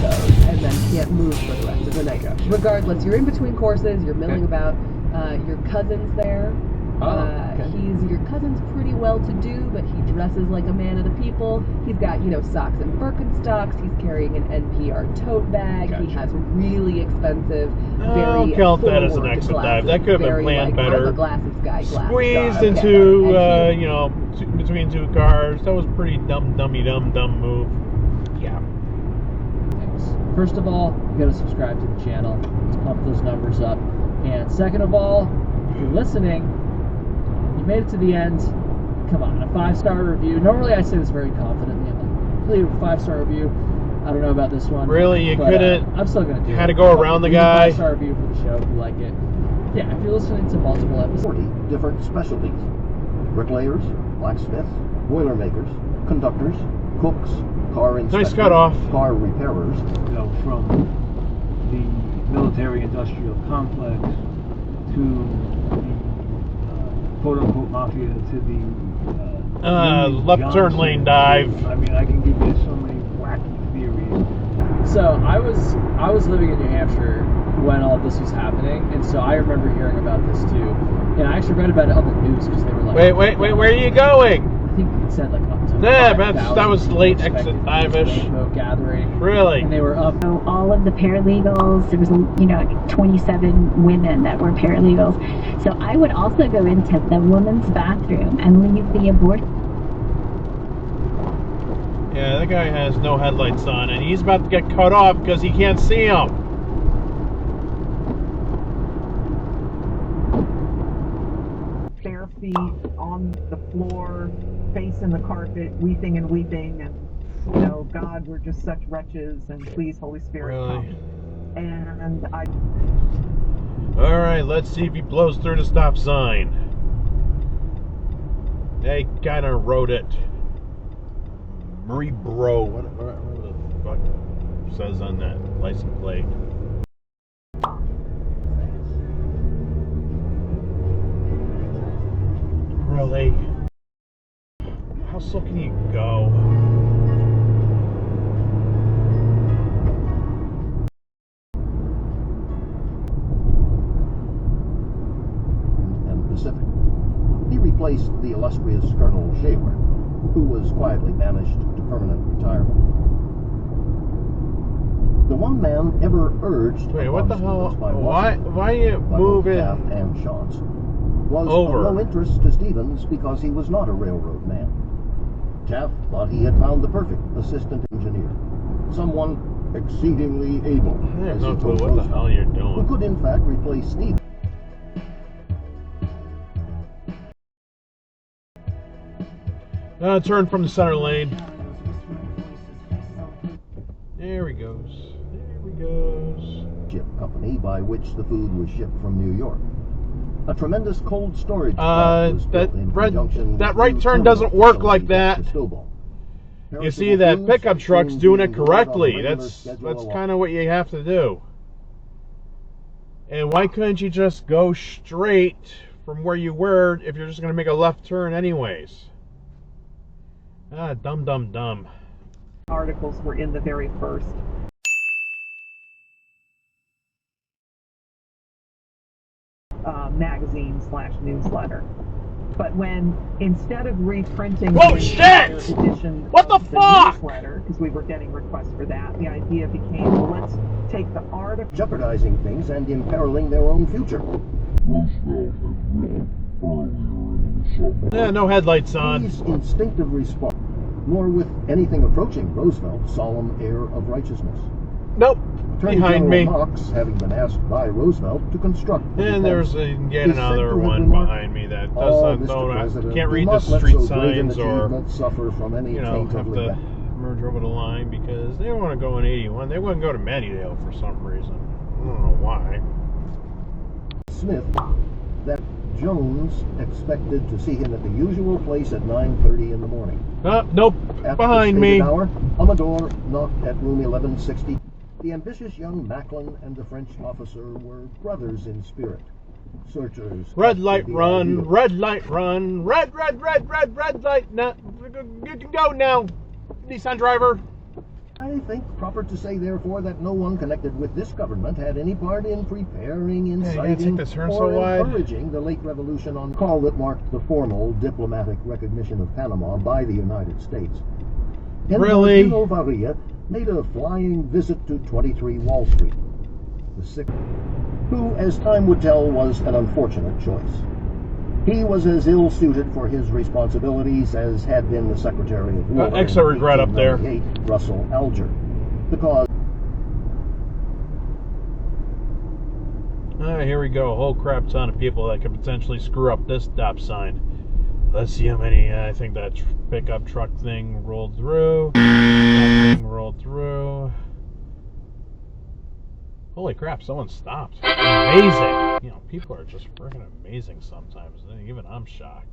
those and then can't move for the rest of the night. Gotcha. Regardless, you're in between courses, you're milling about. Your cousin's there. Your cousin's pretty well-to-do, but he dresses like a man of the people. He's got, socks and Birkenstocks. He's carrying an NPR tote bag. Gotcha. He has really expensive, I'll very count that as an forward exit glasses. dive. That could have been Very, planned like, better. I'm a glasses guy. Squeezed Okay. into, And between two cars. That was a pretty dumb move. Yeah. Thanks. First of all, you gotta subscribe to the channel. Let's pump those numbers up. And second of all, if you're listening, you made it to the end. Come on, a 5-star review. Normally I say this very confidently. I'm like, please, a 5-star review. I don't know about this one. Really? You but, couldn't? I'm still gonna do it. Had to go around the Leave guy? A 5-star review for the show if you like it. Yeah, if you're listening to multiple episodes. 40 different specialties. Bricklayers, blacksmiths, boilermakers, conductors, cooks, car inspectors, cutoff. car repairers. From the military-industrial complex to the quote-unquote mafia to the left turn lane dive. I mean, I can give you so many wacky theories. So I was living in New Hampshire when all this was happening, and so I remember hearing about this too. And I actually read about it on the news because they were like, Wait, where are you going? I think it said like up to Yeah, 5,000 that was late people exit expected dive-ish. this rainbow gathering. Really? And they were up. So all of the paralegals, there was 27 women that were paralegals. So I would also go into the women's bathroom and leave the abortion. Yeah, that guy has no headlights on, and he's about to get cut off because he can't see them. bare feet on the floor, face in the carpet, weeping and weeping, and God, we're just such wretches, and please, Holy Spirit, Really? come. And I. All right, let's see if he blows through the stop sign. They kind of wrote it. Bro, whatever the fuck says on that license plate. Really? How slow can you go? And Pacific. He replaced the illustrious Colonel Shaler, who was quietly banished to permanent retirement. The one man ever urged Wait, what the hell? by Why you by both moving Taft and Chauncey was over? of no interest to Stevens because he was not a railroad man. Taft thought he had found the perfect assistant engineer, someone exceedingly able, I have as no he clue told what the Roosevelt, hell you're who doing. could in fact replace Stevens. Turn from the center lane. There he goes. There he goes. Ship company by which the food was shipped from New York. A tremendous cold storage plant was built in conjunction that with right new turn terminal doesn't work like facilities at that. Cristobal. You see that pickup truck's doing it correctly. That's That's kind of what you have to do. And why couldn't you just go straight from where you were if you're just going to make a left turn anyways? Ah, dumb. Articles were in the very first. Magazine/newsletter. But when, instead of reprinting Whoa, the shit! entire edition What the of fuck? newsletter, because we were getting requests for that, the idea became, well, let's take the article. jeopardizing things and imperiling their own future. Yeah, no headlights on. His instinctive response, nor with anything approaching Roosevelt's solemn air of righteousness. Nope. Attorney Behind me. General Knox, having been asked by Roosevelt to construct the And defense, there's yet is said another to have one remarked, behind me that "Oh, doesn't, Mr. President, can't do read the not let street so great an signs or, achievement suffer from any taint have of to regret." merge over the line because they don't want to go in 81. They want to go to Mattydale for some reason. I don't know why. Smith, that Jones expected to see him at the usual place at 9:30 in the morning. Nope. At Behind the me. stated hour, Amador knocked at room 1160. The ambitious young Macklin and the French officer were brothers in spirit. Searchers. Red light the run. ideal. Red light run. Red light. Now, you can go now. Nissan driver. I think proper to say, therefore, that no one connected with this government had any part in preparing, inciting, or encouraging the late revolution on call that marked the formal diplomatic recognition of Panama by the United States. Really? Varilla made a flying visit to 23 Wall Street. The sixth, who, as time would tell, was an unfortunate choice. He was as ill-suited for his responsibilities as had been the Secretary of War extra regret up there. Russell Alger. Because here we go. A whole crap ton of people that could potentially screw up this stop sign. Let's see how many. I think that pickup truck thing rolled through. That thing rolled through. Holy crap, someone stopped. Amazing. You know, people are just freaking amazing sometimes. Even I'm shocked.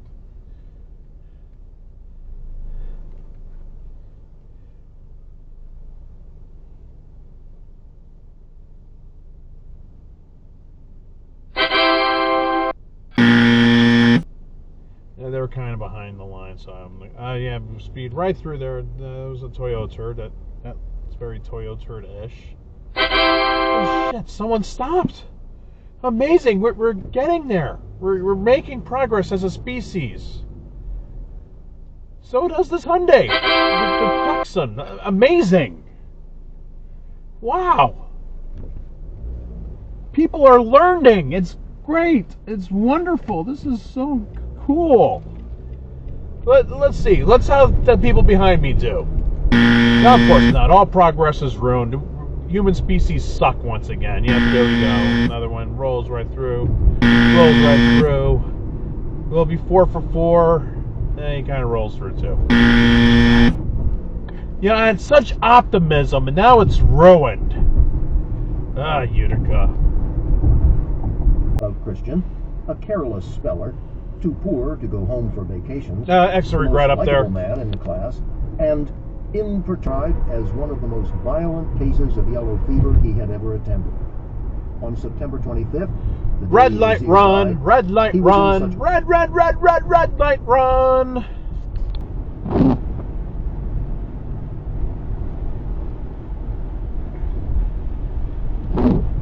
Yeah, they were kind of behind the line, so I'm like, yeah, speed right through there. There was a Toyota turd. That's very Toyota turd-ish. Oh shit, someone stopped. Amazing, we're getting there. We're making progress as a species. So does this Hyundai, the Tucson. Amazing. Wow. People are learning. It's great. It's wonderful. This is so cool. Let's see. Let's have the people behind me do. Now, of course not. All progress is ruined. Human species suck once again. Yep, there we go. Another one rolls right through. Rolls right through. Will be 4 for 4. He kind of rolls through too. You know, I had such optimism, and now it's ruined. Utica. Of Christian, a careless speller, too poor to go home for vacations. Extra regret up there. Man in the class, and impertried as one of the most violent cases of yellow fever he had ever attended. On September 25th, red light run, red light run, red light run.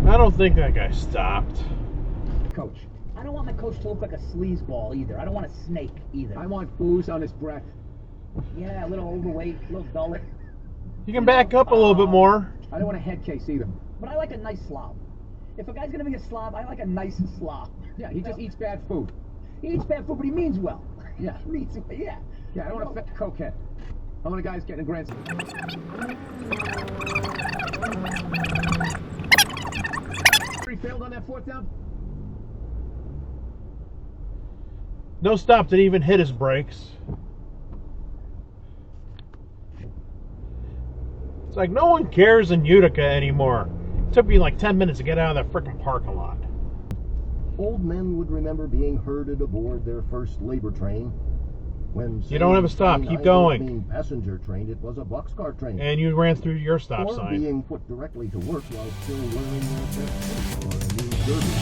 I don't think that guy stopped. Coach, I don't want my coach to look like a sleazeball either. I don't want a snake either. I want booze on his breath. Yeah, a little overweight, a little dull. You can back up a little bit more. I don't want a head case either. But I like a nice slob. If a guy's gonna be a slob, I like a nice slob. Yeah, he just eats bad food. He eats bad food, but he means well. Yeah. He means, yeah. Yeah, I don't want to fat cokehead. How many guys getting a grand? He failed on that fourth down. No stop, didn't even hit his brakes. It's like no one cares in Utica anymore. It took me like 10 minutes to get out of that frickin' parking lot. Old men would remember being herded aboard their first labor train. When you don't have a stop, keep going. Passenger train, it was a boxcar train. And you ran through your stop or sign. Being put directly to work while still wearing their best or a new derby.